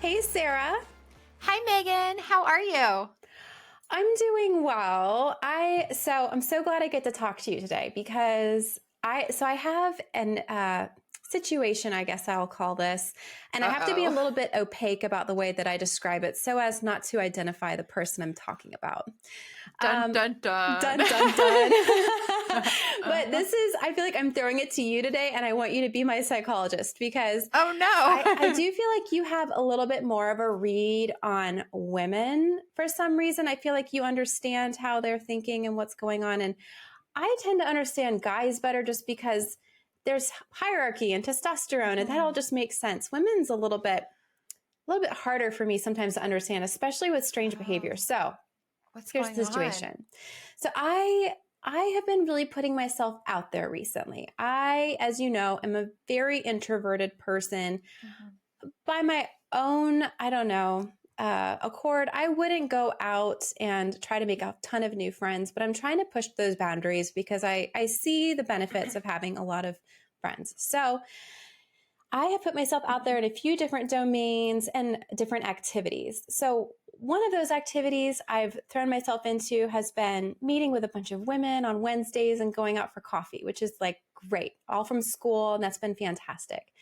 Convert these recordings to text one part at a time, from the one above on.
Hey, Sarah. Hi, Megan. How are you? I'm doing well. I'm so glad I get to talk to you today because I have an situation, I guess I'll call this, and I have to be a Uh-oh. little bit opaque about the way that I describe it so as not to identify the person I'm talking about. Dun, Um, dun, dun. Dun dun dun. But I feel like I'm throwing it to you today, and I want you to be my psychologist because Oh, I no. do feel like you have a little bit more of a read on women for some reason. I feel like you understand how they're thinking and what's going on. And I tend to understand guys better just because there's hierarchy and testosterone, and that all Mhm. just makes sense. Women's a little bit harder for me sometimes to understand, especially with strange behavior. Oh, So what's here's going the on? situation. So I have been really putting myself out there recently. I, as you know, am a very introverted person Mhm. by my own, I don't know, accord. I wouldn't go out and try to make a ton of new friends, but I'm trying to push those boundaries because I see the benefits of having a lot of friends. So I have put myself out there in a few different domains and different activities. So one of those activities I've thrown myself into has been meeting with a bunch of women on Wednesdays and going out for coffee, which is like great, all from school, and that's been fantastic.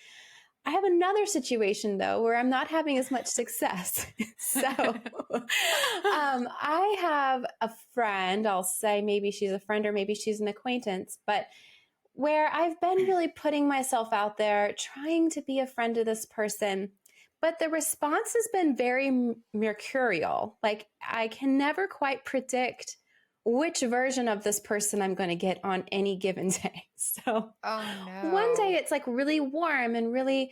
I have another situation though where I'm not having as much success. I have a friend, I'll say maybe she's a friend or maybe she's an acquaintance, but where I've been really putting myself out there, trying to be a friend to this person. But the response has been very mercurial. Like I can never quite predict which version of this person I'm going to get on any given day. So Oh, one day no. it's like really warm and really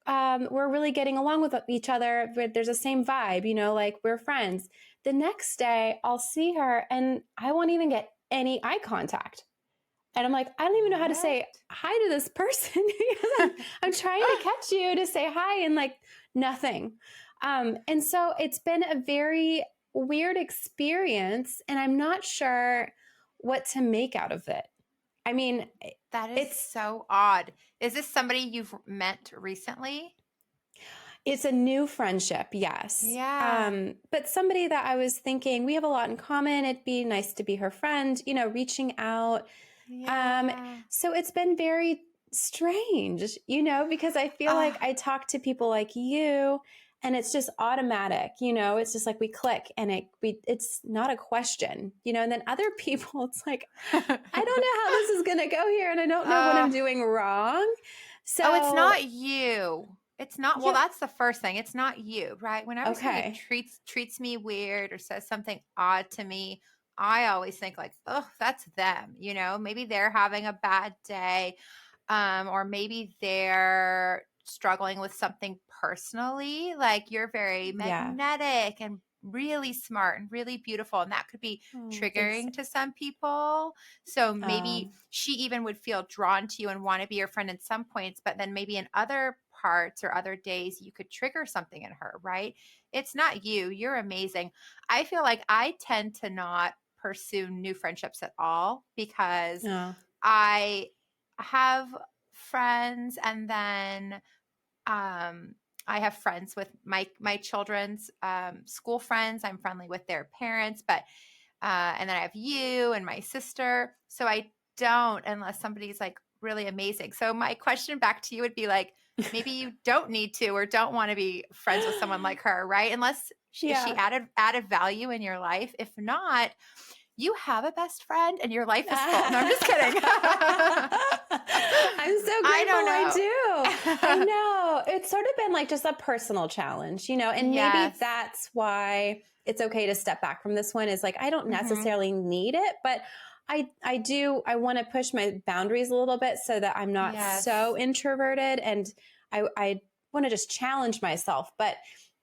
we're really getting along with each other. There's the same vibe, like we're friends. The next day, I'll see her and I won't even get any eye contact. And I'm like, I don't even know how to say What? hi to this person because I'm trying to catch you to say hi and like nothing. And so it's been a very weird experience, and I'm not sure what to make out of it. I mean, That is it's so odd. Is this somebody you've met recently? It's a new friendship, yes. Yeah. But somebody that I was thinking we have a lot in common. It'd be nice to be her friend, reaching out. Um, Yeah. so it's been very strange, because I feel Uh, like I talk to people like you and it's just automatic, it's just like we click and it's not a question, and then other people, it's like, I don't know how this is going to go here and I don't know what uh, I'm doing wrong. oh, it's So, not you. It's not, well, yeah, that's the first thing. It's not you, right? Whenever somebody okay. treats me weird or says something odd to me, I always think like, oh, that's them. Maybe they're having a bad day, or maybe they're struggling with something personally. Like you're very Yeah. magnetic and really smart and really beautiful, and that could be Oh, thanks. triggering to some people. So maybe Um, she even would feel drawn to you and want to be your friend in some points, but then maybe in other parts or other days you could trigger something in her, right? It's not you. You're amazing. I feel like I tend to not pursue new friendships at all because no. I have friends, and then um I have friends with my children's school friends. I'm friendly with their parents, but and then I have you and my sister. So I don't, unless somebody's like really amazing. So my question back to you would be like, maybe you don't need to or don't want to be friends with someone like her, right? Unless she Yeah. added value in your life. If not, you have a best friend and your life is full. No, I'm just I'm kidding. so I grateful don't I do. I know. know. It's sort of been like just a personal challenge, and maybe Yes. that's why it's okay to step back from this one is like I don't Hmm. necessarily need it, but I want to push my boundaries a little bit so that I'm not Yes. so introverted, and I want to just challenge myself, but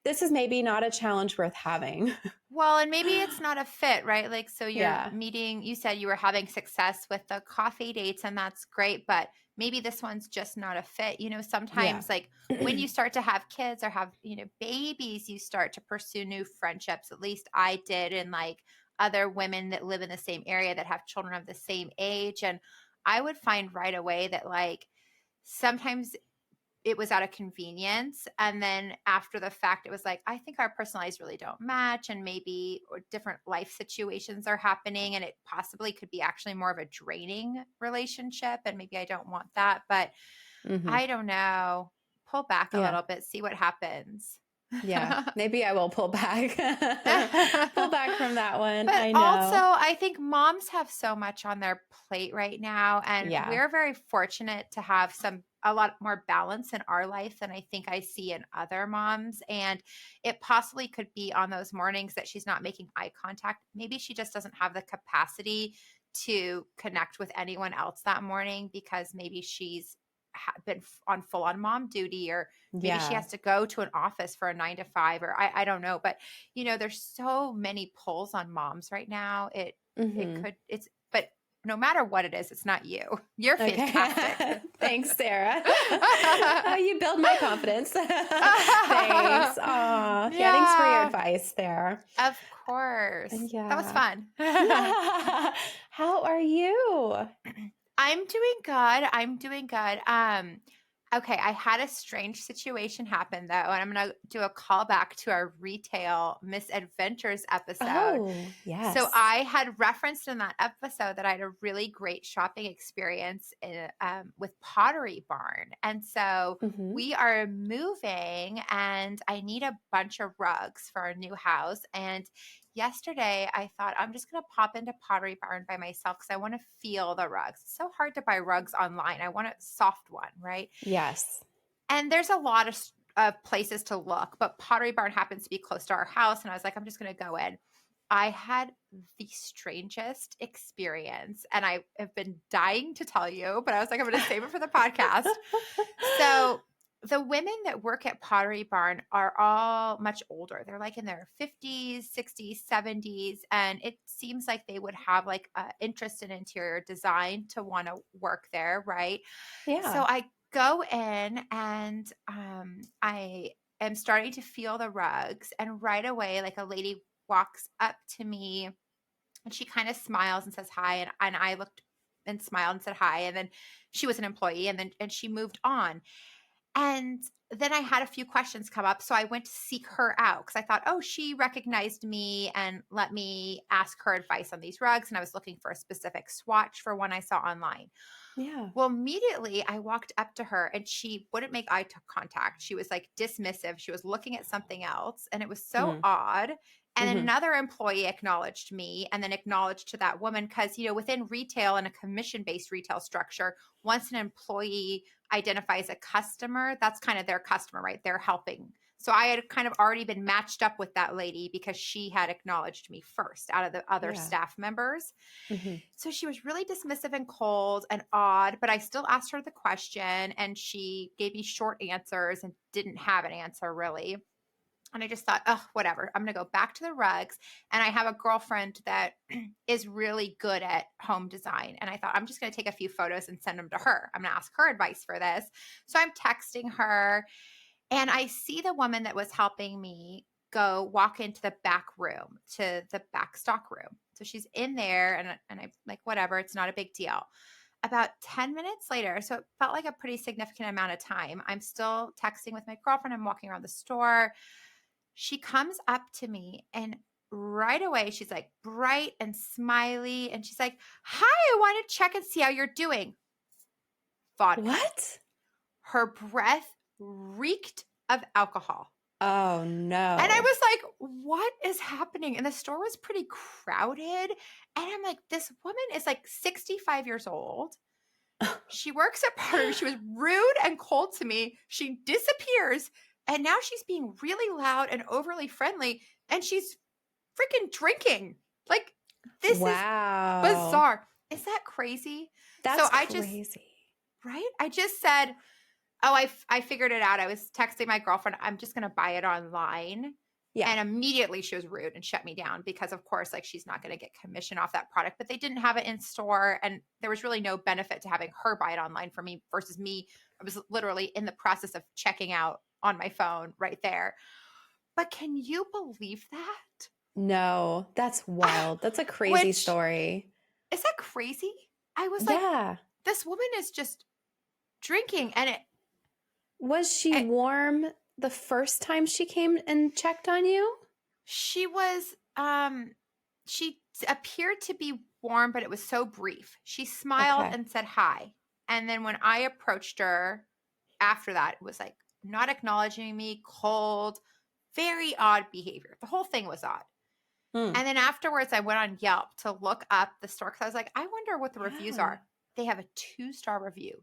this is maybe not a challenge worth having. Well, and maybe it's not a fit, right? Like, so you're Yeah. meeting, you said you were having success with the coffee dates, and that's great, but maybe this one's just not a fit. Yeah. Sometimes like when you start to have kids or have, babies, you start to pursue new friendships. At least I did, and like other women that live in the same area that have children of the same age. And I would find right away that like sometimes it was out of convenience. And then after the fact, it was like, I think our personalities really don't match, and maybe or different life situations are happening, and it possibly could be actually more of a draining relationship. And maybe I don't want that, but Mm-hmm. I don't know. Pull back a Yeah. little bit, see what happens. Yeah. Maybe I will pull back. Pull back from that one. But I also, know. I think moms have so much on their plate right now, and Yeah. we're very fortunate to have a lot more balance in our life than I think I see in other moms. And it possibly could be on those mornings that she's not making eye contact. Maybe she just doesn't have the capacity to connect with anyone else that morning because maybe she's been on full on mom duty, or maybe she Yeah. has to go to an office for a 9 to 5, or I don't know. But there's so many pulls on moms right now. Mm-hmm. But no matter what it is, it's not you. You're fantastic. Okay. Thanks, Sarah. Oh, you build my confidence. Thanks. Aw. Yeah, thanks for your Yeah, advice there. of course. That was Yeah. fun. How are you? I'm doing good. I'm doing good. Okay, I had a strange situation happen though, and I'm gonna do a callback to our retail misadventures episode. Oh, So yes. I had referenced in that episode that I had a really great shopping experience with Pottery Barn, and so Mm-hmm. we are moving, and I need a bunch of rugs for our new house. And yesterday I thought I'm just going to pop into Pottery Barn by myself because I want to feel the rugs. It's so hard to buy rugs online. I want a soft one, right? Yes. And there's a lot of places to look, but Pottery Barn happens to be close to our house. And I was like, I'm just going to go in. I had the strangest experience, and I have been dying to tell you, but I was like, I'm going to save it for the podcast. So the women that work at Pottery Barn are all much older. They're like in their 50s, 60s, 70s. And it seems like they would have like an interest in interior design to want to work there, right? So Yeah. I go in, and I am starting to feel the rugs. And right away, like a lady walks up to me, and she kind of smiles and says hi. And I looked and smiled and said hi. And then she was an employee, and she moved on. And then I had a few questions come up. So I went to seek her out because I thought, oh, she recognized me and let me ask her advice on these rugs. And I was looking for a specific swatch for one I saw online. Yeah. Well, immediately I walked up to her, and she wouldn't make eye contact. She was like dismissive. She was looking at something else, and it was so Mm-hmm. odd. And then Mm-hmm. another employee acknowledged me, and then acknowledged to that woman, because, within retail and a commission based retail structure, once an employee identifies a customer, that's kind of their customer, right? They're helping. So I had kind of already been matched up with that lady because she had acknowledged me first out of the other Yeah. staff members. Mm-hmm. So she was really dismissive and cold and odd, but I still asked her the question, and she gave me short answers and didn't have an answer really. And I just thought, oh, whatever. I'm going to go back to the rugs. And I have a girlfriend that is really good at home design. And I thought, I'm just going to take a few photos and send them to her. I'm going to ask her advice for this. So I'm texting her, and I see the woman that was helping me walk into the back room, to the back stock room. So she's in there, and I'm like, whatever, it's not a big deal. About 10 minutes later, so it felt like a pretty significant amount of time, I'm still texting with my girlfriend. I'm walking around the store. She comes up to me, and right away she's like bright and smiley, and she's like, hi, I want to check and see how you're doing. Vodka. What? Her breath reeked of alcohol. Oh, And I no. was like, what is happening? And the store was pretty crowded. And I'm like, this woman is like 65 years old. She works at Pottery. She was rude and cold to me. She disappears. And now she's being really loud and overly friendly. And she's freaking drinking. Like, this is Wow. bizarre. Is that crazy? So That's crazy. right? I just said, oh, I figured it out. I was texting my girlfriend, I'm just going to buy it online. Yeah. And immediately she was rude and shut me down because, of course, like, she's not going to get commission off that product. But they didn't have it in store, and there was really no benefit to having her buy it online for me versus me. I was literally in the process of checking out on my phone right there. But can you believe that? No, that's wild. That's a crazy Which, story. is that crazy? I was like, Yeah. this woman is just drinking, and Was she I, warm the first time she came and checked on you? she was, she appeared to be warm, but it was so brief. She smiled Okay. and said hi. And then when I approached her after that, it was like not acknowledging me, cold, very odd behavior. The whole thing was odd. Hmm. And then afterwards, I went on Yelp to look up the store because I was like, I wonder what the reviews Yeah. are. They have a 2-star review.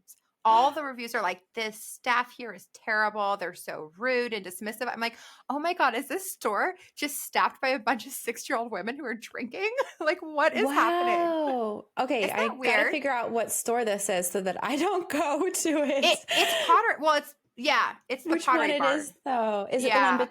All the reviews are like, this staff here is terrible. They're so rude and dismissive. I'm like, oh my God, is this store just staffed by a bunch of 6-year-old women who are drinking? Like, what is happening? Wow. Okay, Isn't I that gotta weird? figure out what store this is so that I don't go to it. It's Potter. Well, it's the Which one Pottery it Barn. is though? Is it the one Yeah,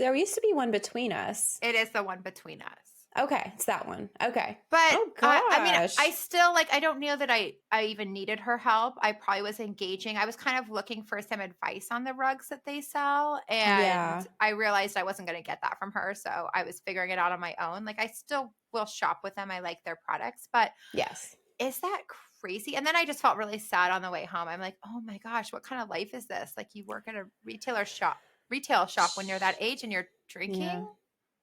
there used to be one between us. it is the one between us. Okay, it's that one. Okay. But Oh I mean, I gosh. still like, I don't know that I even needed her help. I probably was engaging. I was kind of looking for some advice on the rugs that they sell. And Yeah. I realized I wasn't going to get that from her. So I was figuring it out on my own. Like, I still will shop with them. I like their products. But Yes. is that crazy? And then I just felt really sad on the way home. I'm like, oh my gosh, what kind of life is this? Like, you work at a retail shop when you're that age and you're Yeah. drinking?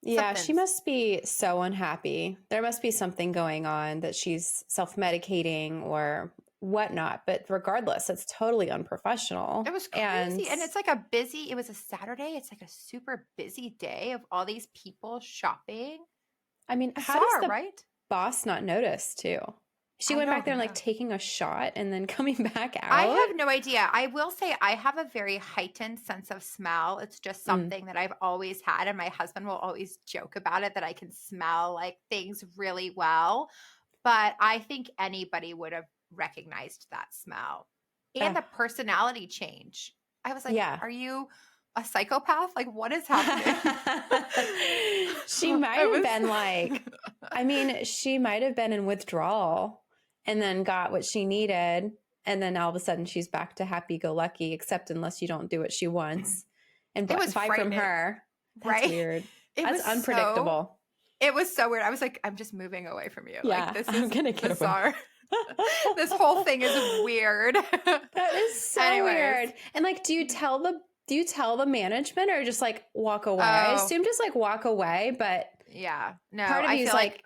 Yeah, she Something's must be so unhappy. There must be something going on that she's self-medicating or whatnot. But regardless, it's totally It unprofessional. was And crazy. And it was a Saturday. It's like a super busy day of all these people shopping. I mean, how does Bizarre, the right? boss not notice too? She I went back don't there and like know. taking a shot and then coming back I out. have no idea. I will say I have a very heightened sense of smell. It's just Mm. something that I've always had. And my husband will always joke about it that I can smell like things really well. But I think anybody would have recognized that smell and Oh, the personality change. I was like, yeah. are you a psychopath? Like, what is happening? She might I have was been like, I mean, she might have been in withdrawal and then got what she needed. And then all of a sudden she's back to happy go lucky, except unless you don't do what she wants and it was buy from frightening, her. That's right? weird. It That's was so unpredictable. it was so weird. I was like, I'm just moving away from you. Like, Yeah, this I'm is going to get away. bizarre. This whole thing is weird. That is so Anyways. weird. And like, do you tell the management or just like walk away? I Oh, assume just like walk away, but yeah. No, part of I you is feel like like,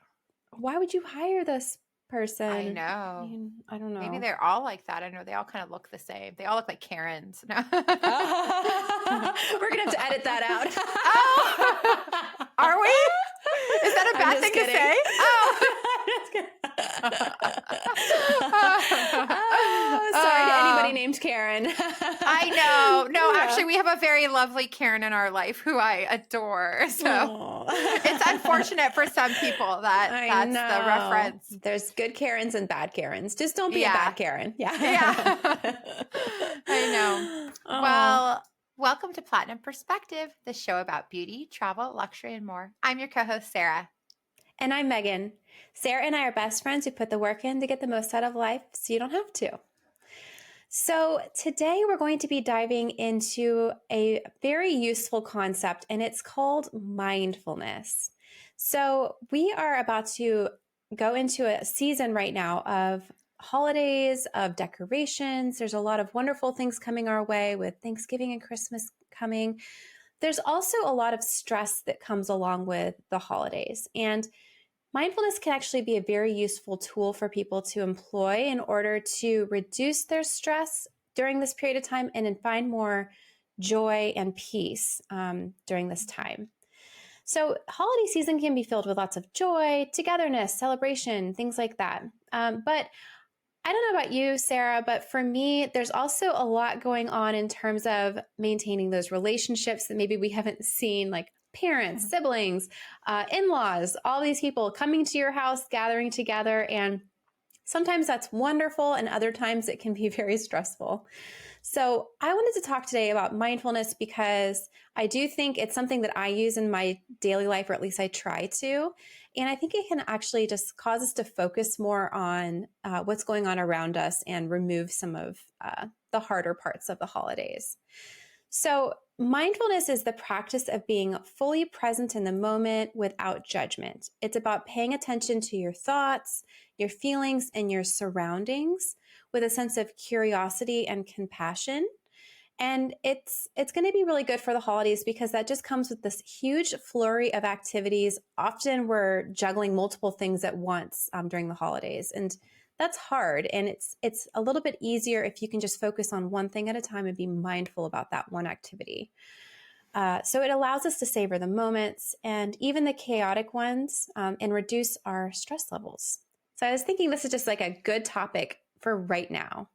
why would you hire this I person? I know. mean, I don't Maybe know. they're all like that. I know they all kind of look the same. They all look like Karens. No. We're gonna have to edit that out. Oh, are we? Is that a I'm bad just thing kidding. to say? Oh. Oh, sorry to anybody named Karen. I know. No, Yeah. actually, we have a very lovely Karen in our life who I adore. So Aw. it's unfortunate for some people that I that's know. the reference. There's good Karens and bad Karens. Just don't be a Yeah. bad Karen. Yeah. Yeah. I know. Oh. Well, welcome to Platinum Perspective, the show about beauty, travel, luxury, and more. I'm your co-host, Sarah. And I'm Megan. Sarah and I are best friends who put the work in to get the most out of life so you don't have to. So today we're going to be diving into a very useful concept, and it's called mindfulness. So we are about to go into a season right now of holidays, of decorations. There's a lot of wonderful things coming our way with Thanksgiving and Christmas coming. There's also a lot of stress that comes along with the holidays. And mindfulness can actually be a very useful tool for people to employ in order to reduce their stress during this period of time and then find more joy and peace during this time. So, holiday season can be filled with lots of joy, togetherness, celebration, things like that. But I don't know about you, Sarah, but for me, there's also a lot going on in terms of maintaining those relationships that maybe we haven't seen, like parents, siblings, in-laws, all these people coming to your house, gathering together. And sometimes that's wonderful, and other times it can be very stressful. So I wanted to talk today about mindfulness because I do think it's something that I use in my daily life, or at least I try to. And I think it can actually just cause us to focus more on what's going on around us and remove some of the harder parts of the holidays. So mindfulness is the practice of being fully present in the moment without judgment. It's about paying attention to your thoughts, your feelings, and your surroundings with a sense of curiosity and compassion. And it's going to be really good for the holidays because that just comes with this huge flurry of activities. Often we're juggling multiple things at once during the holidays, and that's hard. And it's a little bit easier if you can just focus on one thing at a time and be mindful about that one activity. So it allows us to savor the moments and even the chaotic ones and reduce our stress levels. So I was thinking this is just like a good topic for right now.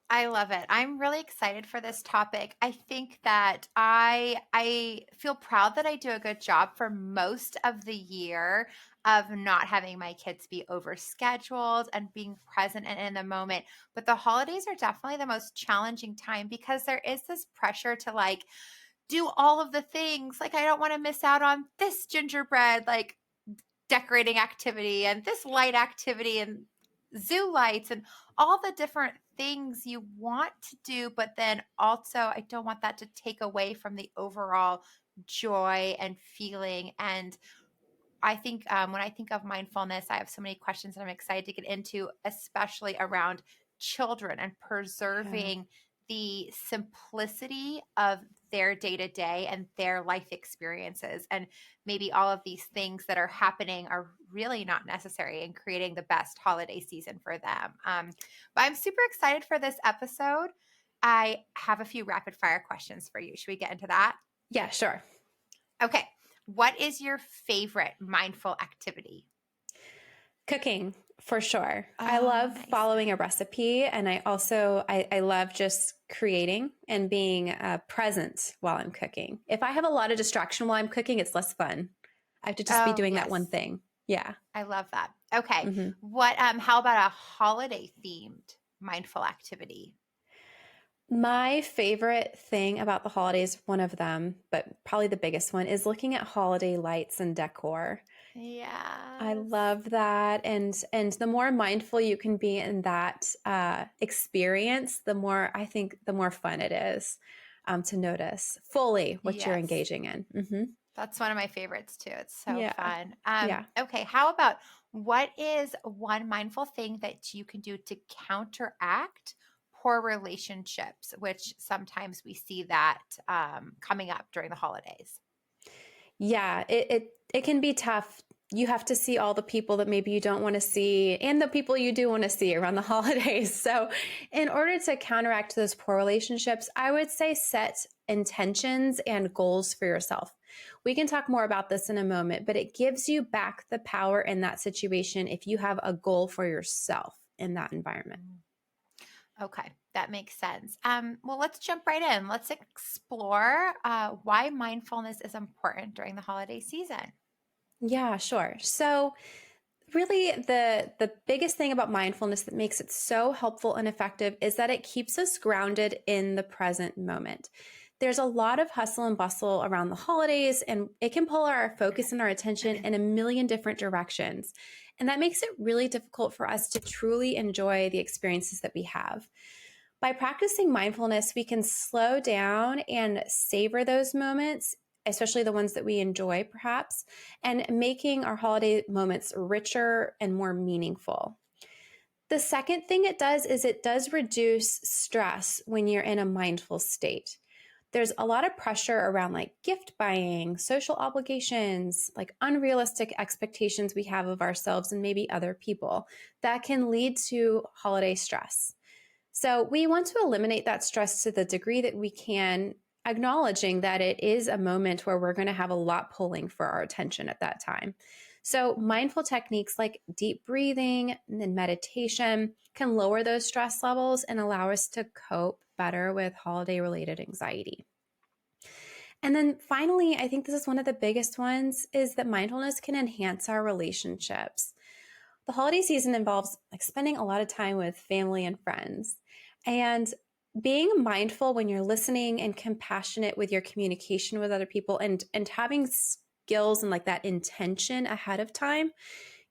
I love it. I'm really excited for this topic. I think that I feel proud that I do a good job for most of the year of not having my kids be overscheduled and being present and in the moment. But the holidays are definitely the most challenging time because there is this pressure to like do all of the things. Like I don't want to miss out on this gingerbread like decorating activity and this light activity and zoo lights and all the different things you want to do, but then also I don't want that to take away from the overall joy and feeling. And I think when I think of mindfulness, I have so many questions that I'm excited to get into, especially around children and Yeah. preserving the simplicity of their day to day and their life experiences. And maybe all of these things that are happening are really not necessary in creating the best holiday season for them. But I'm super excited for this episode. I have a few rapid fire questions for you. Should we get into that? Yeah, sure. Okay. What is your favorite mindful activity? Cooking for sure. I Oh, love nice. following a recipe, and I love just creating and being present while I'm cooking. If I have a lot of distraction while I'm cooking, it's less fun. I have to just be Oh, doing that one yes. thing. Yeah. I love that. Okay. Hmm. What how about a holiday themed mindful activity? My favorite thing about the holidays, one of them, but probably the biggest one, is looking at holiday lights and decor. I Yes. love that, and the more mindful you can be in that experience, the more I think the more fun it is to notice fully what you're Yes. engaging in. Hmm. That's one of my favorites too. It's so Yeah, fun. yeah. Okay, how about what is one mindful thing that you can do to counteract poor relationships, which sometimes we see that coming up during the holidays? Yeah, it can be tough. You have to see all the people that maybe you don't want to see and the people you do want to see around the holidays. So, in order to counteract those poor relationships, I would say set intentions and goals for yourself. We can talk more about this in a moment, but it gives you back the power in that situation if you have a goal for yourself in that environment. Okay, that makes sense. Well, let's jump right in. Let's explore why mindfulness is important during the holiday season. Yeah, sure. So, really the biggest thing about mindfulness that makes it so helpful and effective is that it keeps us grounded in the present moment. There's a lot of hustle and bustle around the holidays, and it can pull our focus and our attention in a million different directions. And that makes it really difficult for us to truly enjoy the experiences that we have. By practicing mindfulness, we can slow down and savor those moments, especially the ones that we enjoy, perhaps, and making our holiday moments richer and more meaningful. The second thing it does is it does reduce stress when you're in a mindful state. There's a lot of pressure around like gift buying, social obligations, like unrealistic expectations we have of ourselves and maybe other people that can lead to holiday stress. So we want to eliminate that stress to the degree that we can, acknowledging that it is a moment where we're going to have a lot pulling for our attention at that time. So mindful techniques like deep breathing and meditation can lower those stress levels and allow us to cope better with holiday related anxiety. And then finally, I think this is one of the biggest ones is that mindfulness can enhance our relationships. The holiday season involves like spending a lot of time with family and friends. And being mindful when you're listening and compassionate with your communication with other people and having skills and like that intention ahead of time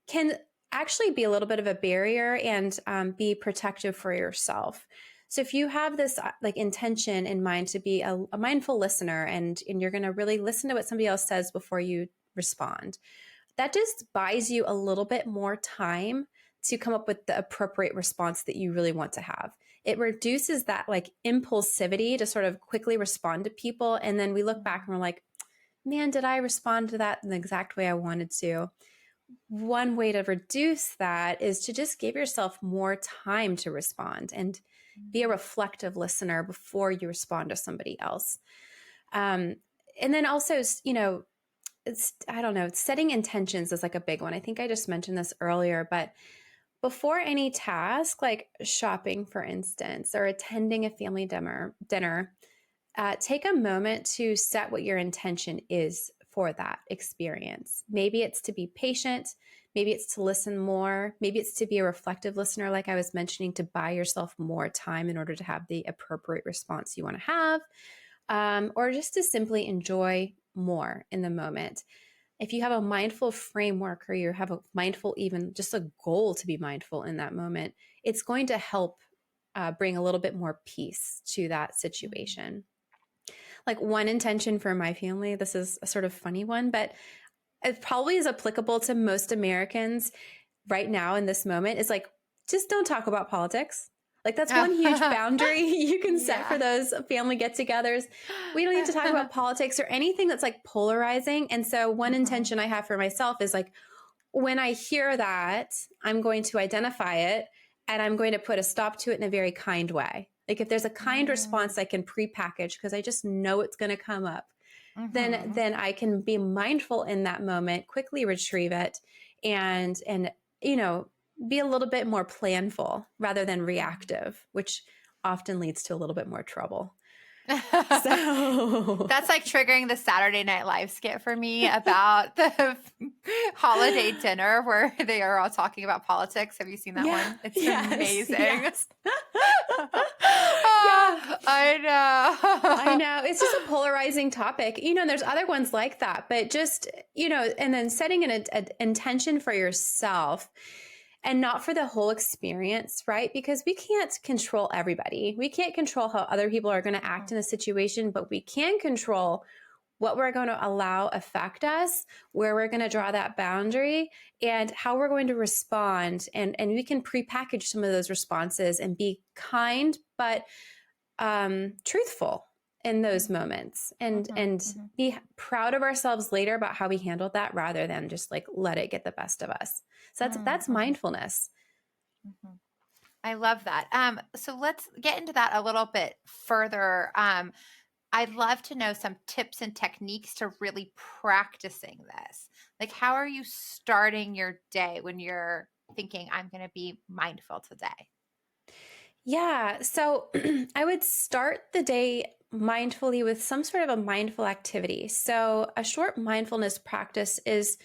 can actually be a little bit of a barrier and be protective for yourself. So if you have this like intention in mind to be a mindful listener and you're going to really listen to what somebody else says before you respond, that just buys you a little bit more time to come up with the appropriate response that you really want to have. It reduces that like impulsivity to sort of quickly respond to people. And then we look back and we're like, man, did I respond to that in the exact way I wanted to? One way to reduce that is to just give yourself more time to respond and be a reflective listener before you respond to somebody else. And then also, I don't know, setting intentions is like a big one. I think I just mentioned this earlier, but before any task, like shopping, for instance, or attending a family dinner, take a moment to set what your intention is for that experience. Maybe it's to be patient. Maybe it's to listen more. Maybe it's to be a reflective listener, like I was mentioning, to buy yourself more time in order to have the appropriate response you want to have, or just to simply enjoy more in the moment. If you have a mindful framework or you have a mindful, even just a goal to be mindful in that moment, it's going to help bring a little bit more peace to that situation. Like one intention for my family, this is a sort of funny one, but it probably is applicable to most Americans right now in this moment, is like, just don't talk about politics. Like that's one huge boundary you can set for those family get-togethers. We don't need to talk about politics or anything that's like polarizing. And so one intention I have for myself is like, when I hear that, I'm going to identify it and I'm going to put a stop to it in a very kind way. Like if there's a kind response I can prepackage because I just know it's going to come up, then I can be mindful in that moment, quickly retrieve it, and be a little bit more planful rather than reactive, which often leads to a little bit more trouble. So that's like triggering the Saturday Night Live skit for me about the holiday dinner where they are all talking about politics. Have you seen that one? It's amazing. Yes. I know. It's just a polarizing topic, and there's other ones like that, but just, and then setting an intention for yourself and not for the whole experience, right? Because we can't control everybody. We can't control how other people are going to act in a situation, but we can control what we're going to allow affect us, where we're going to draw that boundary, and how we're going to respond. And we can prepackage some of those responses and be kind, but truthful in those moments, and be proud of ourselves later about how we handled that, rather than just like let it get the best of us. So that's mindfulness. I love that. So let's get into that a little bit further. I'd love to know some tips and techniques to really practicing this. Like, how are you starting your day when you're thinking, I'm going to be mindful today? Yeah. So I would start the day mindfully with some sort of a mindful activity. So a short mindfulness practice is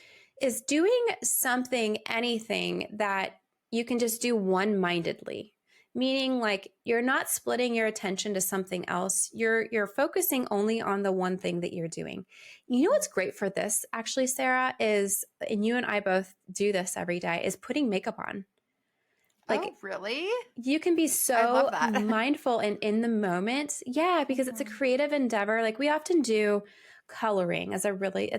doing something, anything that you can just do one-mindedly. Meaning like you're not splitting your attention to something else. You're focusing only on the one thing that you're doing. You know what's great for this actually, Sarah, is, and you and I both do this every day, is putting makeup on. Like, oh, really? You can be so mindful and in the moment. Yeah, because it's a creative endeavor. Like we often do coloring it's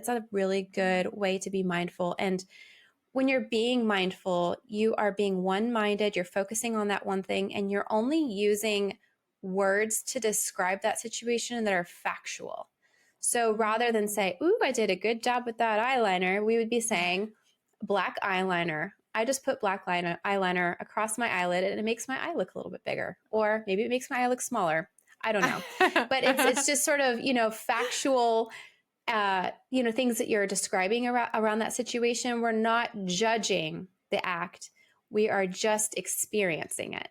a really good way to be mindful. And when you're being mindful, you are being one-minded, you're focusing on that one thing, and you're only using words to describe that situation that are factual. So rather than say, ooh, I did a good job with that eyeliner, we would be saying, black eyeliner. I just put black eyeliner across my eyelid and it makes my eye look a little bit bigger. Or maybe it makes my eye look smaller. I don't know. But it's just sort of, factual things that you're describing around that situation. We're not judging the act. We are just experiencing it.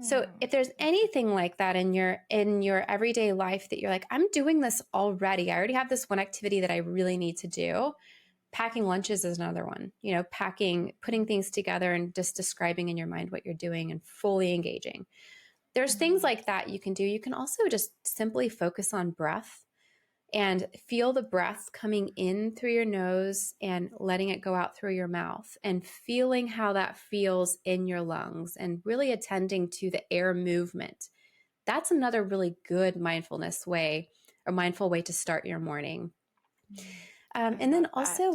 So if there's anything like that in your everyday life that you're like, I'm doing this already. I already have this one activity that I really need to do. Packing lunches is another one, putting things together and just describing in your mind what you're doing and fully engaging. There's things like that you can do. You can also just simply focus on breath and feel the breath coming in through your nose and letting it go out through your mouth, and feeling how that feels in your lungs, and really attending to the air movement. That's another really good mindful way to start your morning. And then also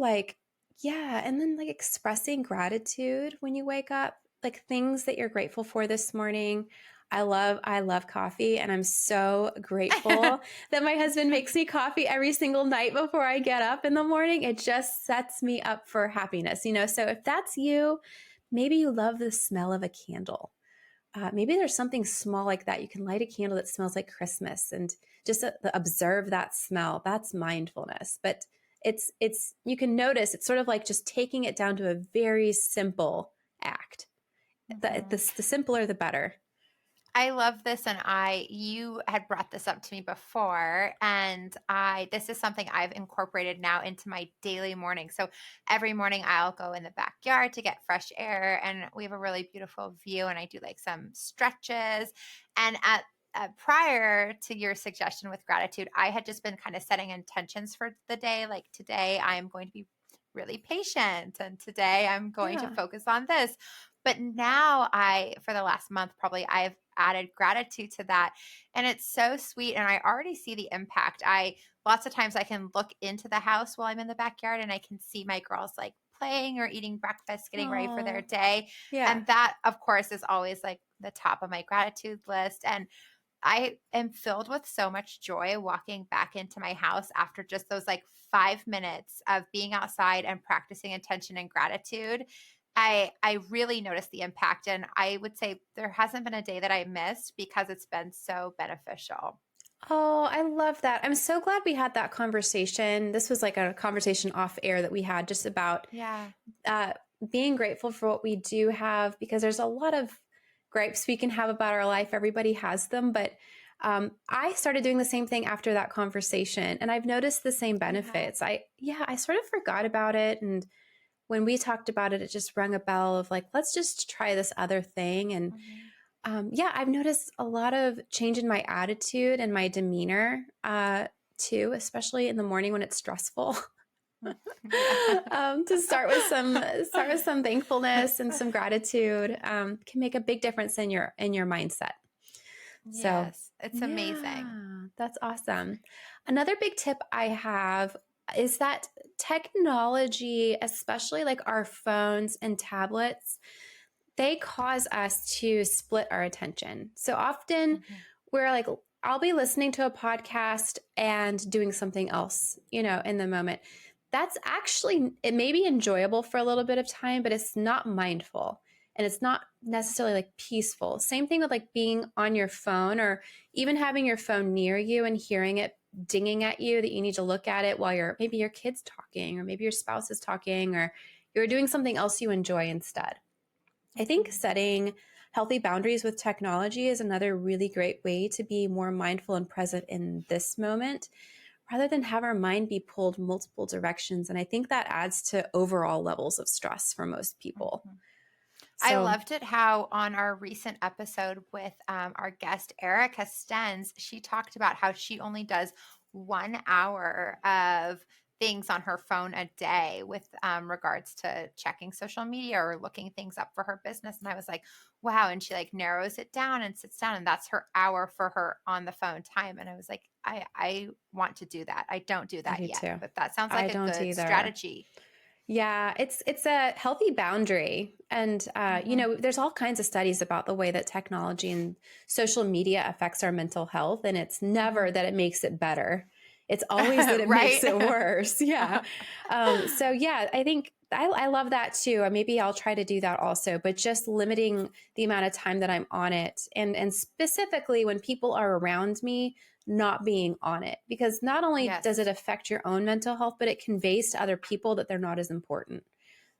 expressing gratitude when you wake up, like things that you're grateful for this morning. I love coffee, and I'm so grateful that my husband makes me coffee every single night before I get up in the morning. It just sets me up for happiness, you know? So if that's you, maybe you love the smell of a candle. Maybe there's something small like that. You can light a candle that smells like Christmas and just observe that smell. That's mindfulness. But you can notice it's sort of like just taking it down to a very simple act. The simpler, the better. I love this, and you had brought this up to me before, and this is something I've incorporated now into my daily morning. So every morning I'll go in the backyard to get fresh air, and we have a really beautiful view, and I do like some stretches. And prior to your suggestion with gratitude, I had just been kind of setting intentions for the day. Like, today I am going to be really patient, and today I'm going to Yeah. focus on this. But now for the last month, probably I've added gratitude to that. And it's so sweet. And I already see the impact. Lots of times I can look into the house while I'm in the backyard, and I can see my girls like playing or eating breakfast, getting ready for their Oh, day. yeah. And that, of course, is always like the top of my gratitude list. And I am filled with so much joy walking back into my house after just those like 5 minutes of being outside and practicing intention and gratitude. I really noticed the impact, and I would say there hasn't been a day that I missed because it's been so beneficial. Oh, I love that. I'm so glad we had that conversation. This was like a conversation off air that we had just about Yeah. uh, being grateful for what we do have, because there's a lot of gripes we can have about our life. Everybody has them, but I started doing the same thing after that conversation, and I've noticed the same You have. benefits. I sort of forgot about it, and when we talked about it, it just rung a bell of like, let's just try this other thing. And Mhm. I've noticed a lot of change in my attitude and my demeanor too, especially in the morning when it's stressful. Yeah. To start with some thankfulness and some gratitude can make a big difference in your mindset. So, Yes, it's amazing. yeah, that's awesome. Another big tip I have is that technology, especially like our phones and tablets, they cause us to split our attention. So often Mhm. we're like, I'll be listening to a podcast and doing something else, you know, in the moment. That's actually, it may be enjoyable for a little bit of time, but it's not mindful and it's not necessarily like peaceful. Same thing with like being on your phone or even having your phone near you and hearing it dinging at you that you need to look at it while maybe your kid's talking or maybe your spouse is talking or you're doing something else you enjoy instead. I think Mhm. setting healthy boundaries with technology is another really great way to be more mindful and present in this moment rather than have our mind be pulled multiple directions. And I think that adds to overall levels of stress for most people. Mhm. I So, loved it how on our recent episode with our guest Erica Stens, she talked about how she only does 1 hour of things on her phone a day with regards to checking social media or looking things up for her business. And I was like, wow. And she like narrows it down and sits down, and that's her hour for her on the phone time. And I was like, I want to do that. I don't do I that do yet, too. but that sounds I like a don't good either. strategy. Yeah, it's a healthy boundary, and you Hmm. know, there's all kinds of studies about the way that technology and social media affects our mental health, and it's never Hmm. that it makes it better. It's always that it makes Right. it worse. Yeah. So yeah, I think I love that too. Maybe I'll try to do that also, but just limiting the amount of time that I'm on it, and specifically when people are around me, not being on it, because not only does it Yes. affect your own mental health, but it conveys to other people that they're not as important.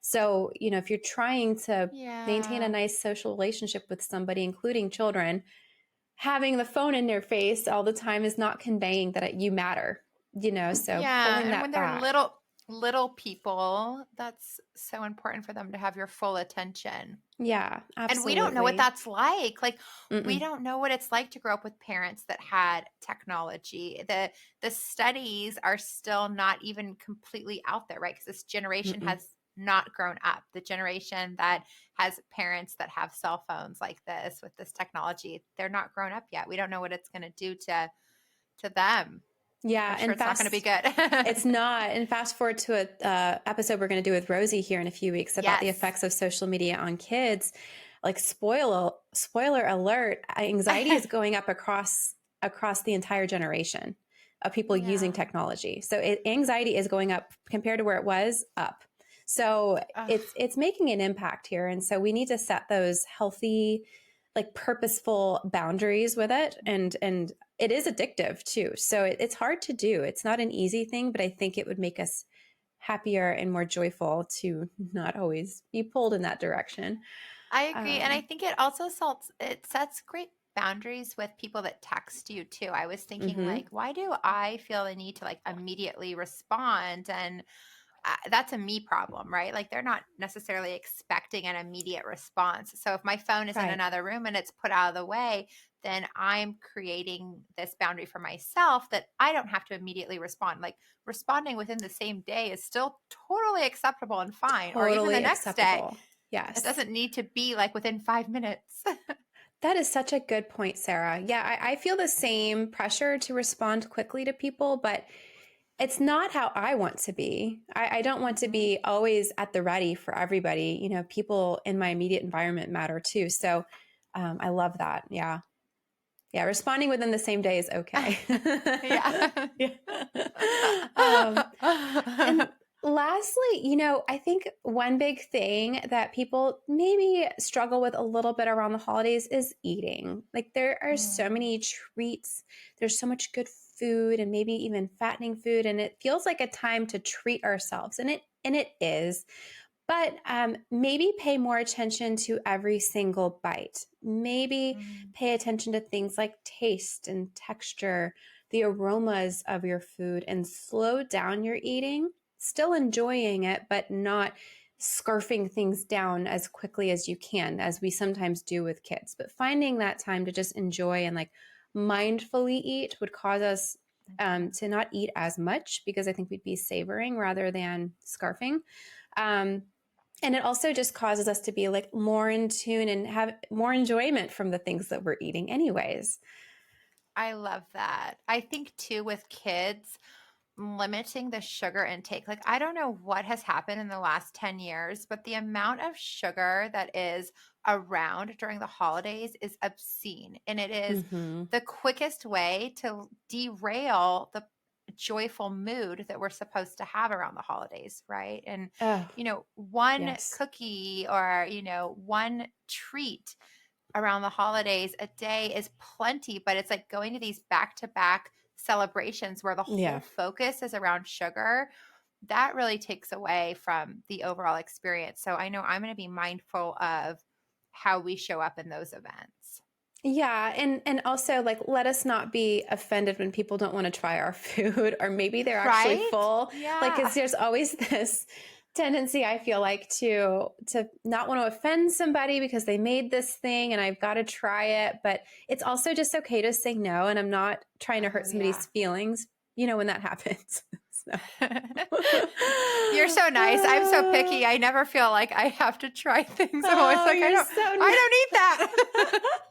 So, you know, if you're trying to maintain a Yeah. nice social relationship with somebody, including children, having the phone in their face all the time is not conveying that you matter, you know, so Yeah. pulling And when that they're back. little people, that's so important for them to have your full attention. Yeah, And we don't know what absolutely. that's like. Like, we Mm-mm, don't know what it's like to grow up with parents that had technology. The studies are still not even completely out there, right? Because this generation mm-mm. has not grown up. The generation that has parents that have cell phones like this with this technology, they're not grown up yet. We don't know what it's going to do to them. I'm Yeah, sure and it's not going to be good. it's not. And fast forward to a episode we're going to do with Rosie here in a few weeks about the Yes. effects of social media on kids. like spoiler alert, anxiety is going up across the entire generation of people using Yeah. technology. So anxiety is going up compared to where it was up. So Ugh. it's making an impact here. And so we need to set those healthy, like purposeful boundaries with it. And it is addictive too. So it's hard to do. It's not an easy thing, but I think it would make us happier and more joyful to not always be pulled in that direction. I agree. And I Um, think it sets great boundaries with people that text you too. I was thinking mhm. like, why do I feel the need to like immediately respond? And that's a me problem, right? Like they're not necessarily expecting an immediate response. So if my phone is in Right. another room and it's put out of the way, then I'm creating this boundary for myself that I don't have to immediately respond. Like responding within the same day is still totally acceptable and fine, or even the Totally next day. acceptable. It Yes. doesn't need to be like within 5 minutes. That is such a good point, Sarah. Yeah, I feel the same pressure to respond quickly to people, but it's not how I want to be. I don't want to Mhm. be always at the ready for everybody. You know, people in my immediate environment matter too. So I love that. Yeah. Yeah. Responding within the same day is okay. Yeah. Yeah. um, and lastly, I think one big thing that people maybe struggle with a little bit around the holidays is eating. Like there are so Mm, many treats, there's so much good food and maybe even fattening food, and it feels like a time to treat ourselves, and it is. But maybe pay more attention to every single bite. Maybe mm, pay attention to things like taste and texture, the aromas of your food, and slow down your eating, still enjoying it, but not scarfing things down as quickly as you can, as we sometimes do with kids. But finding that time to just enjoy and like mindfully eat would cause us mhm. to not eat as much, because I think we'd be savoring rather than scarfing. Um, and it also just causes us to be like more in tune and have more enjoyment from the things that we're eating, anyways. I love that. I think too with kids, limiting the sugar intake. Like, I don't know what has happened in the last 10 years, but the amount of sugar that is around during the holidays is obscene. And it is Mm-hmm. the quickest way to derail the joyful mood that we're supposed to have around the holidays, right? And, Oh, one yes. cookie or, one treat around the holidays a day is plenty, but it's like going to these back to back celebrations where the whole Yeah. focus is around sugar. That really takes away from the overall experience. So I know I'm going to be mindful of how we show up in those events. Yeah, and also like let us not be offended when people don't want to try our food, or maybe they're actually Right? full. Like, Yeah. cause there's always this tendency, I feel like, to not want to offend somebody because they made this thing and I've got to try it. But it's also just okay to say no, and I'm not trying to hurt Oh, yeah. somebody's feelings, when that happens. So You're so nice. I'm so picky. I never feel like I have to try things. I'm always oh, like, you're so I don't eat that.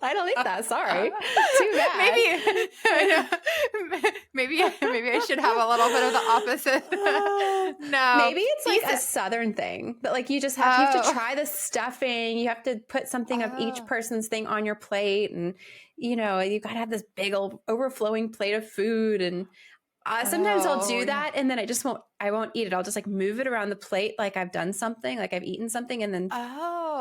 I don't eat that. Sorry. Too bad. maybe maybe I should have a little bit of the opposite. No, Maybe it's like these a southern thing that like you have to oh try the stuffing, you have to put something of each oh person's thing on your plate, and you got to have this big old overflowing plate of food. And sometimes I'll oh do yeah. that, and then I won't eat it. I'll just like move it around the plate like I've done something, like I've eaten something, and then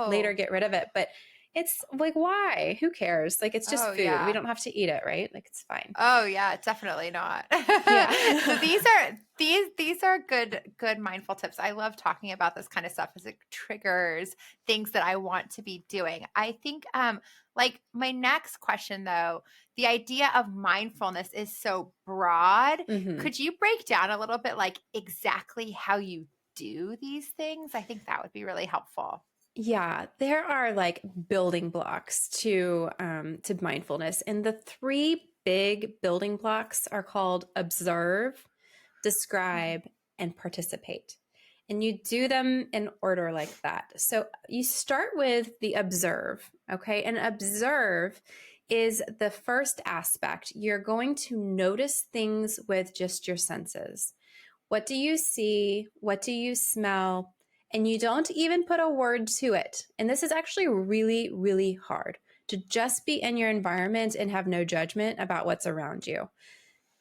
later Oh get rid of it. But it's like, why? Who cares? Like, it's just oh food. We yeah. don't have to eat it, right? Like, it's fine. Oh yeah, definitely not. Yeah. So these are good mindful tips. I love talking about this kind of stuff as it triggers things that I want to be doing. I think like my next question though, the idea of mindfulness is so broad. hmm Could you break down a little bit like exactly how you do these things? I think that would be really helpful. Yeah, there are like building blocks to mindfulness, and the three big building blocks are called observe, Mhm. describe, and participate. And you do them in order like that. So you start with the observe, okay? And observe is the first aspect. You're going to notice things with just your senses. What do you see? What do you smell? and you don't even put a word to it. And this is actually really, really hard, to just be in your environment and have no judgment about what's around you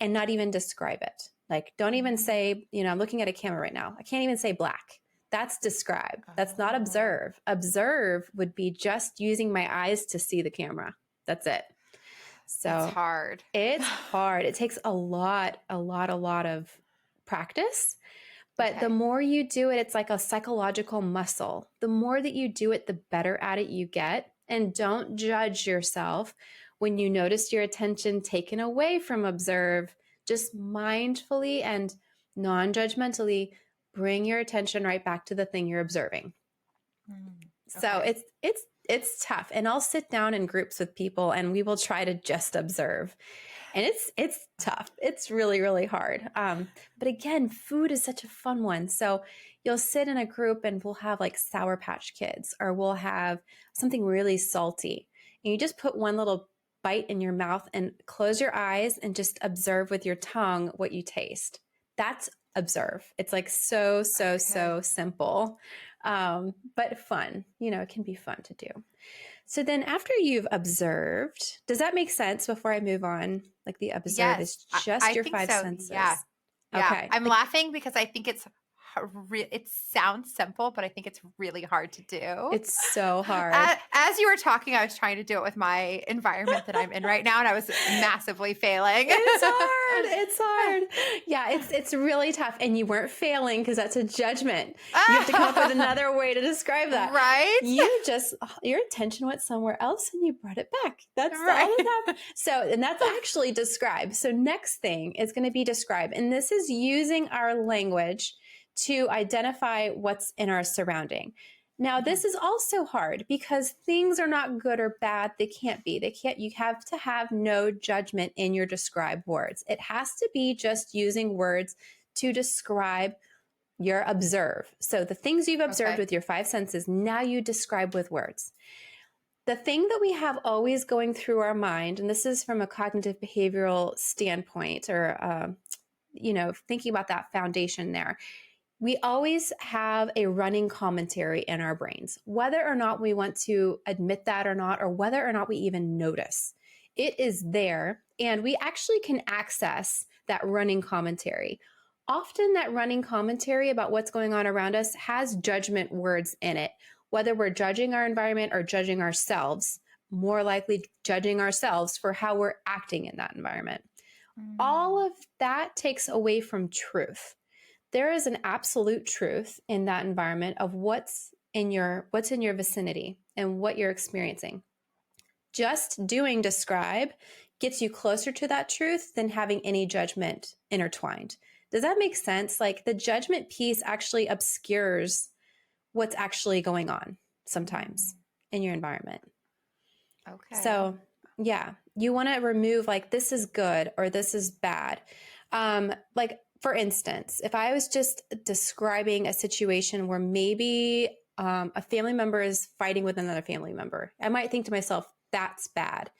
and not even describe it. Like, don't even say, I'm looking at a camera right now. I can't even say black. That's describe. That's not observe. Observe would be just using my eyes to see the camera. That's it. So That's hard. It's hard. It takes a lot of practice. But the more you do it, it's like a psychological muscle. The more that you do it, the better at it you get. And don't judge yourself when you notice your attention taken away from observe. Just mindfully and non-judgmentally bring your attention right back to the thing you're observing. So it's tough. And I'll sit down in groups with people and we will try to just observe. And it's tough. It's really, really hard. But again, food is such a fun one. So you'll sit in a group and we'll have like Sour Patch Kids, or we'll have something really salty. And you just put one little bite in your mouth and close your eyes and just observe with your tongue what you taste. That's observe. It's like so simple, but fun. It can be fun to do. So then after you've observed, does that make sense before I move on? Like the observe is just I your think five so. senses. Yeah. Okay. I'm laughing because I think it sounds simple, but I think it's really hard to do. It's so hard. As you were talking, I was trying to do it with my environment that I'm in right now, and I was massively failing. It's hard. It's hard. Yeah, it's really tough. And you weren't failing because that's a judgment. You have to come up with another way to describe that. Right? Your attention went somewhere else and you brought it back. That's right. all that happened. So, and that's actually describe. So next thing is going to be describe. And this is using our language to identify what's in our surrounding. Now, this is also hard because things are not good or bad. They can't be. You have to have no judgment in your describe words. It has to be just using words to describe your observe. So the things you've observed with your five senses, now you describe with words. The thing that we have always going through our mind, and this is from a cognitive behavioral standpoint, or, thinking about that foundation there, we always have a running commentary in our brains, whether or not we want to admit that or not, or whether or not we even notice. It is there, and we actually can access that running commentary. Often that running commentary about what's going on around us has judgment words in it, whether we're judging our environment or judging ourselves, more likely judging ourselves for how we're acting in that environment. All of that takes away from truth. There is an absolute truth in that environment of what's in your vicinity and what you're experiencing. Just doing describe gets you closer to that truth than having any judgment intertwined. Does that make sense? Like the judgment piece actually obscures what's actually going on sometimes in your environment. Okay. So yeah, you want to remove like this is good or this is bad. Like for instance, if I was just describing a situation where maybe a family member is fighting with another family member, I might think to myself, that's bad.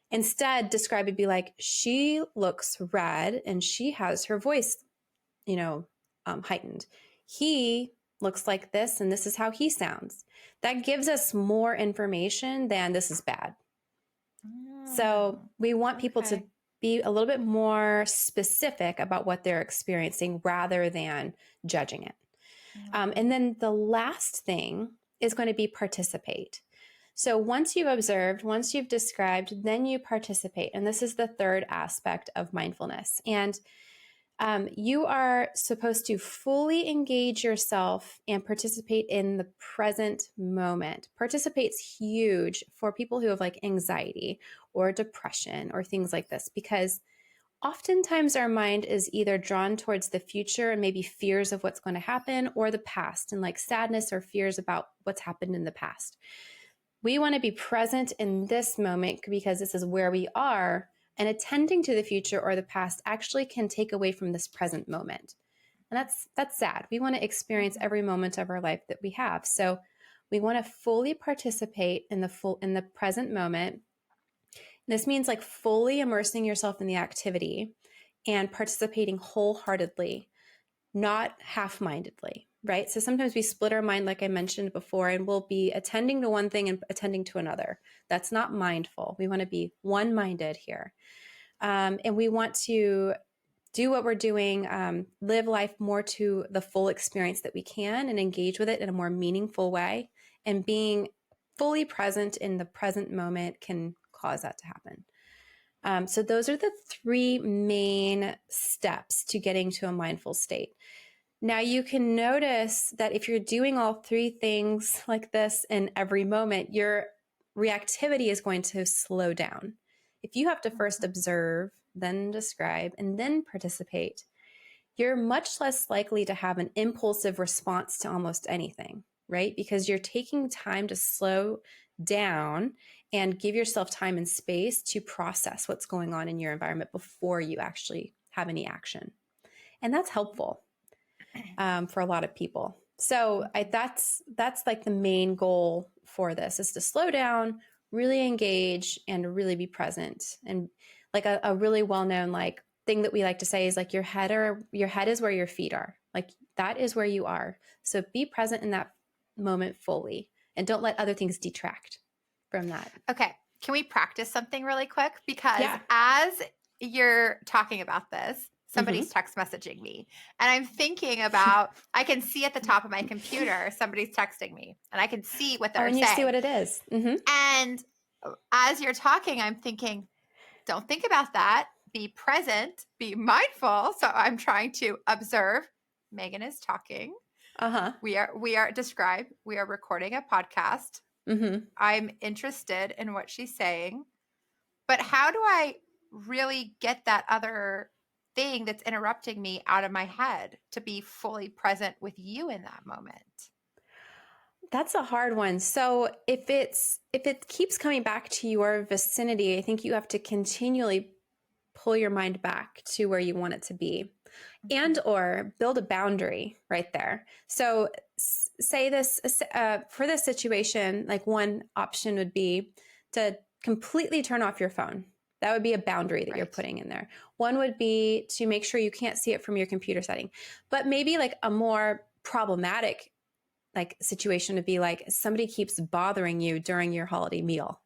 Instead, describe it be like, she looks red and she has her voice, heightened. He looks like this and this is how he sounds. That gives us more information than this is bad. So we want people to be a little bit more specific about what they're experiencing rather than judging it. And then the last thing is going to be participate. So once you've observed, once you've described, then you participate. And this is the third aspect of mindfulness. And you are supposed to fully engage yourself and participate in the present moment. Participate's huge for people who have like anxiety or depression or things like this, because oftentimes our mind is either drawn towards the future and maybe fears of what's going to happen, or the past and like sadness or fears about what's happened in the past. We want to be present in this moment because this is where we are. And attending to the future or the past actually can take away from this present moment. And that's sad. We want to experience every moment of our life that we have. So we want to fully participate in the present moment. This means like fully immersing yourself in the activity and participating wholeheartedly, not half-mindedly. right? So sometimes we split our mind, like I mentioned before, and we'll be attending to one thing and attending to another. That's not mindful. We want to be one-minded here. And we want to do what we're doing, live life more to the full experience that we can and engage with it in a more meaningful way. And being fully present in the present moment can cause that to happen. So those are the three main steps to getting to a mindful state. Now you can notice that if you're doing all three things like this in every moment, your reactivity is going to slow down. If you have to first observe, then describe, and then participate, you're much less likely to have an impulsive response to almost anything, right? Because you're taking time to slow down and give yourself time and space to process what's going on in your environment before you actually have any action. And that's helpful for a lot of people. So that's like the main goal for this, is to slow down, really engage, and really be present. And like a really well-known like thing that we like to say is like your head is where your feet are. Like that is where you are. So be present in that moment fully, and don't let other things detract from that. Okay. Can we practice something really quick? Because Yeah. as you're talking about this, somebody's Mm-hmm. text messaging me, and I'm thinking about, I can see at the top of my computer, somebody's texting me, and I can see what Oh, they're and you see saying. what it is. Mm-hmm. And as you're talking, I'm thinking, don't think about that. Be present, be mindful. So I'm trying to observe. Megan is talking. Uh-huh. We are recording a podcast. Mm-hmm. I'm interested in what she's saying. But how do I really get that other thing that's interrupting me out of my head to be fully present with you in that moment? That's a hard one. So if it keeps coming back to your vicinity, I think you have to continually pull your mind back to where you want it to be, and or build a boundary right there. So say this for this situation, like one option would be to completely turn off your phone. That would be a boundary that you're Right. putting in there. One would be to make sure you can't see it from your computer setting. But maybe like a more problematic like situation would be like somebody keeps bothering you during your holiday meal,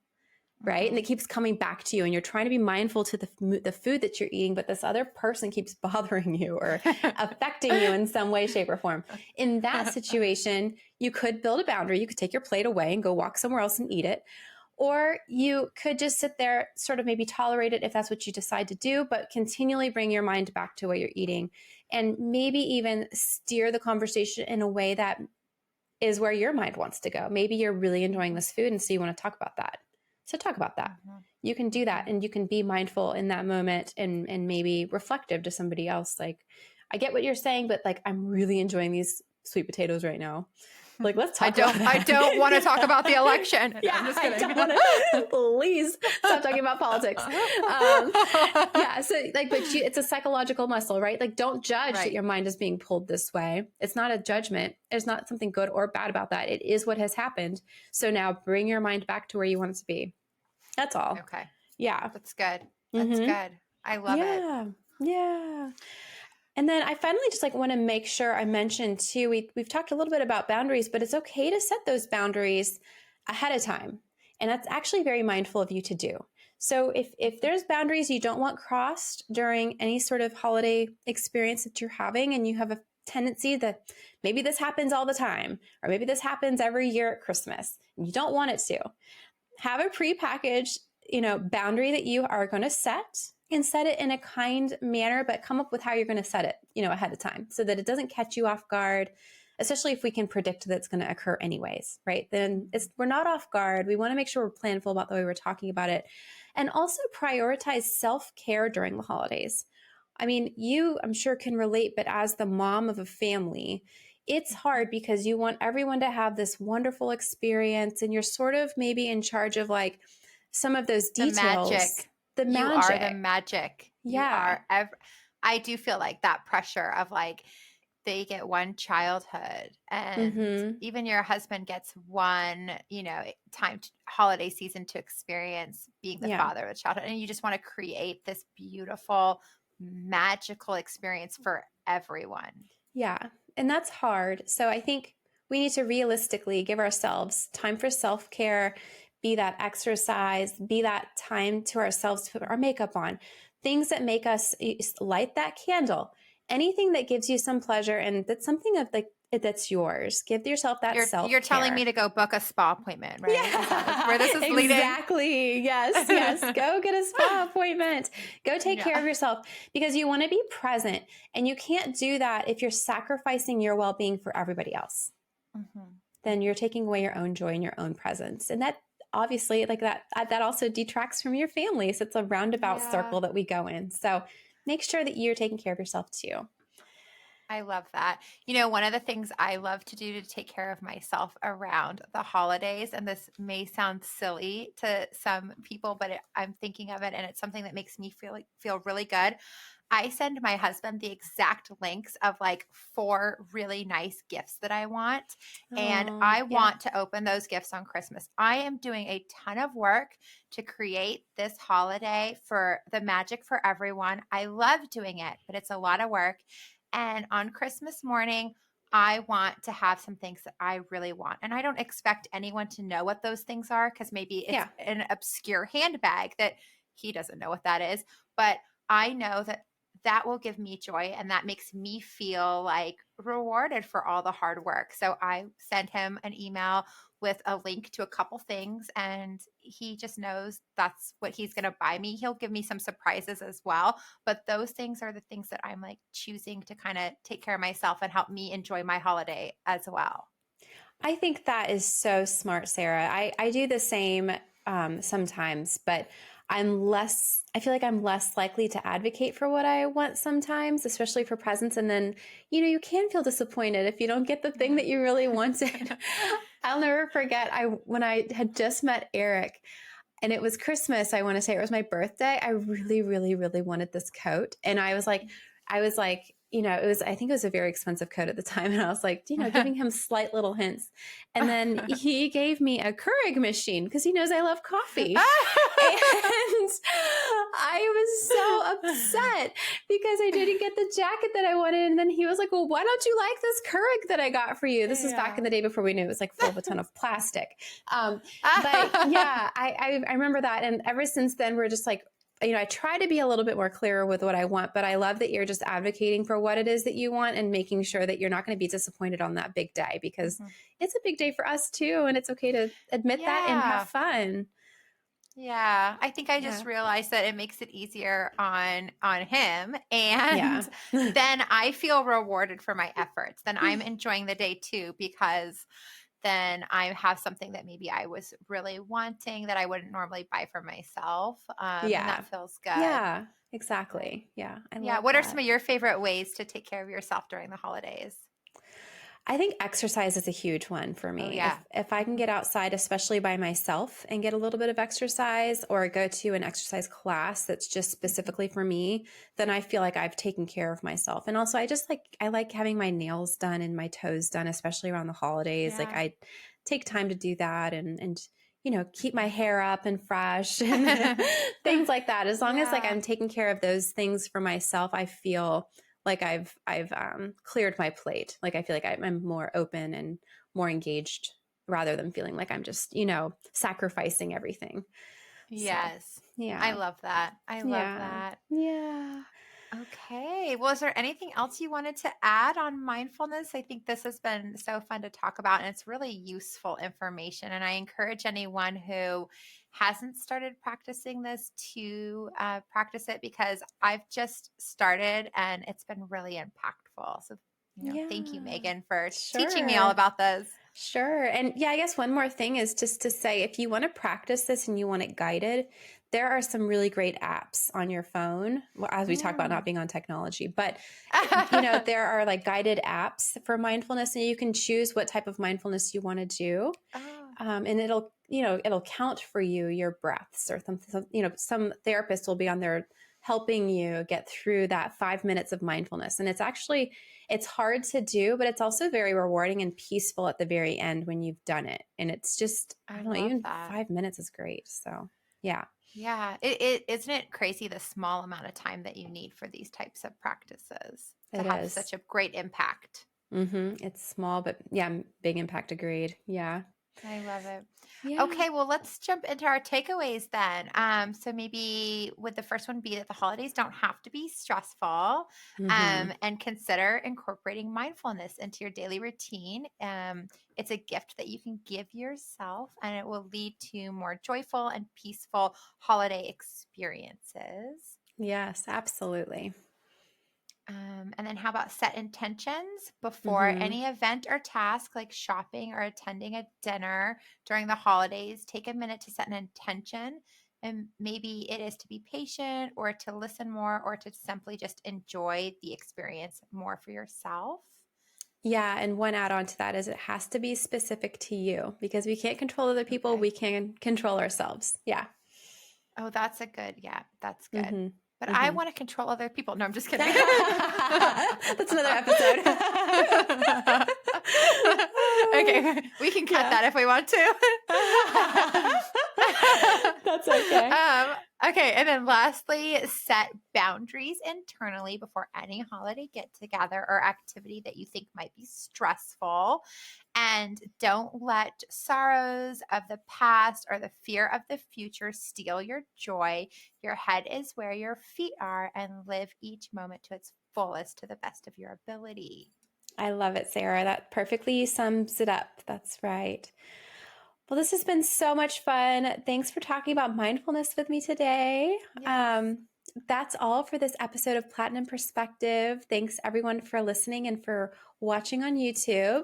right? And it keeps coming back to you, and you're trying to be mindful to the food that you're eating, but this other person keeps bothering you or affecting you in some way, shape, or form. In that situation, you could build a boundary. You could take your plate away and go walk somewhere else and eat it. Or you could just sit there, sort of maybe tolerate it if that's what you decide to do, but continually bring your mind back to what you're eating, and maybe even steer the conversation in a way that is where your mind wants to go. Maybe you're really enjoying this food, and so you want to talk about that. So talk about that. You can do that, and you can be mindful in that moment, and maybe reflective to somebody else. Like, I get what you're saying, but like, I'm really enjoying these sweet potatoes right now. Like, let's talk about that. I don't want to talk about the election. Yeah, I'm just I kidding. don't want to. Please stop talking about politics. Yeah, so like, but it's a psychological muscle, right? Like, don't judge that your mind is being pulled this way. It's not a judgment. There's not something good or bad about that. It is what has happened. So now bring your mind back to where you want it to be. That's all. Okay. Yeah. That's good. That's good. I love it. Yeah. And then I finally just like want to make sure I mentioned too, we've talked a little bit about boundaries, but it's okay to set those boundaries ahead of time. And that's actually very mindful of you to do. So if there's boundaries you don't want crossed during any sort of holiday experience that you're having, and you have a tendency that maybe this happens all the time, or maybe this happens every year at Christmas, and you don't want it to, have a prepackaged, boundary that you are going to set, and set it in a kind manner, but come up with how you're going to set it, ahead of time, so that it doesn't catch you off guard, especially if we can predict that it's going to occur anyways, right? Then we're not off guard. We want to make sure we're planful about the way we're talking about it, and also prioritize self-care during the holidays. I mean, I'm sure can relate, but as the mom of a family, it's hard because you want everyone to have this wonderful experience, and you're sort of maybe in charge of like some of those details. The magic. You are the magic. Yeah. I do feel like that pressure of like, they get one childhood, and even your husband gets one, holiday season to experience being the father of a childhood. And you just want to create this beautiful, magical experience for everyone. Yeah. And that's hard. So I think we need to realistically give ourselves time for self care, be that exercise, be that time to ourselves to put our makeup on, things that make us light that candle, anything that gives you some pleasure and that's something of like, that's yours. Give yourself that You're self telling me care. to go book a spa appointment, right? Is that Yeah, where this is leading? exactly. Yes, yes. Go get a spa appointment. Go take care Yeah. of yourself because you want to be present. And you can't do that if you're sacrificing your well being for everybody else. Mhm. Then you're taking away your own joy and your own presence. And that obviously, like that also detracts from your family. So it's a roundabout Yeah. circle that we go in. So make sure that you're taking care of yourself too. I love that. One of the things I love to do to take care of myself around the holidays, and this may sound silly to some people, but I'm thinking of it, and it's something that makes me feel really good. I send my husband the exact links of like 4 really nice gifts that I want, and Oh, I yeah. want to open those gifts on Christmas. I am doing a ton of work to create this holiday for the magic for everyone. I love doing it, but it's a lot of work. And on Christmas morning, I want to have some things that I really want. And I don't expect anyone to know what those things are because maybe it's Yeah. an obscure handbag that he doesn't know what that is. But I know that that will give me joy and that makes me feel like rewarded for all the hard work. So I send him an email with a link to a couple things and he just knows that's what he's going to buy me. He'll give me some surprises as well, but those things are the things that I'm like choosing to kind of take care of myself and help me enjoy my holiday as well. I think that is so smart, Sarah. I do the same sometimes, but I feel like I'm less likely to advocate for what I want sometimes, especially for presents. And then, you can feel disappointed if you don't get the thing Yeah. that you really wanted. I'll never forget when I had just met Eric and it was Christmas. I want to say it was my birthday. I really, really, really wanted this coat. And I was like, I think it was a very expensive coat at the time. And I was like, giving him slight little hints. And then he gave me a Keurig machine because he knows I love coffee. And I was so upset because I didn't get the jacket that I wanted. And then he was like, well, why don't you like this Keurig that I got for you? This is back Yeah. in the day before we knew it was like full of a ton of plastic. But yeah, I remember that. And ever since then, we're just like, I try to be a little bit more clearer with what I want, but I love that you're just advocating for what it is that you want and making sure that you're not going to be disappointed on that big day because Mhm. it's a big day for us too. And it's okay to admit that and have Yeah. fun. Yeah, I think I just Yeah. realized that it makes it easier on him and Yeah. then I feel rewarded for my efforts. Then I'm enjoying the day too because then I have something that maybe I was really wanting that I wouldn't normally buy for myself. And Yeah. that feels good. Yeah. But Exactly. Yeah. I yeah, love what are some that. of your favorite ways to take care of yourself during the holidays? I think exercise is a huge one for Oh me. If yeah. if I can Mhm. get outside, especially by myself, and get a little bit of exercise, or go to an exercise class that's just Mhm. specifically for me, then I feel like I've taken care of myself. And also, I like having my nails done and my toes done, especially around the holidays. Like Yeah. I take time to do that and keep my hair up and fresh and things like that. As long as like Yeah. I'm taking care of those things for myself, I feel like I've cleared my plate. Like I feel like I'm more open and more engaged rather than feeling like I'm just sacrificing everything. So Yes. I yeah, love that. I love yeah, that. yeah, Okay. Well, is there anything else you wanted to add on mindfulness? I think this has been so fun to talk about, and it's really useful information. And I encourage anyone who hasn't started practicing this to practice it because I've just started and it's been really impactful. So, thank you, yeah. Megan, for teaching me all Sure. about this. Sure. And yeah, I guess one more thing is just to say if you want to practice this and you want it guided, there are some really great apps on your phone, well, as we talk about not Mm. being on technology, but there are like guided apps for mindfulness and you can choose what type of mindfulness you want to do. Oh, And it'll count for you your breaths or some therapists will be on there helping you get through that 5 minutes of mindfulness. And it's hard to do, but it's also very rewarding and peaceful at the very end when you've done it. And it's just, I I don't know, love even that. 5 minutes is great. So yeah. Yeah. Isn't it crazy the small amount of time that you need for these types of practices to It have is. such a great impact? It's small, but yeah, big impact. Agreed. Yeah. I love it. Yeah. Okay, well, let's jump into our takeaways then. So maybe would the first one be that the holidays don't have to be stressful, hmm and consider incorporating mindfulness into your daily routine. It's a gift that you can give yourself, and it will lead to more joyful and peaceful holiday experiences. Yes, absolutely. And then how about set intentions before hmm any event or task like shopping or attending a dinner during the holidays? Take a minute to set an intention. And maybe it is to be patient or to listen more or to simply just enjoy the experience more for yourself. Yeah. And one add on to that is it has to be specific to you because we can't control other people. Okay. We can control ourselves. Yeah. Oh, that's a good, yeah, that's good. hmm But I hmm want to control other people. No, I'm just kidding. That's another episode. Okay, we can cut Yeah. that if we want to. That's okay. Okay, and then lastly, set boundaries internally before any holiday get together or activity that you think might be stressful. And don't let sorrows of the past or the fear of the future steal your joy. Your head is where your feet are, and live each moment to its fullest to the best of your ability. I love it, Sarah. That perfectly sums it up. That's right. Well, this has been so much fun. Thanks for talking about mindfulness with me today. Yes. That's all for this episode of Platinum Perspective. Thanks everyone for listening and for watching on YouTube.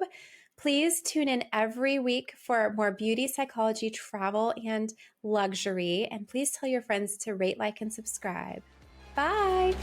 Please tune in every week for more beauty, psychology, travel, and luxury. And please tell your friends to rate, like, and subscribe. Bye.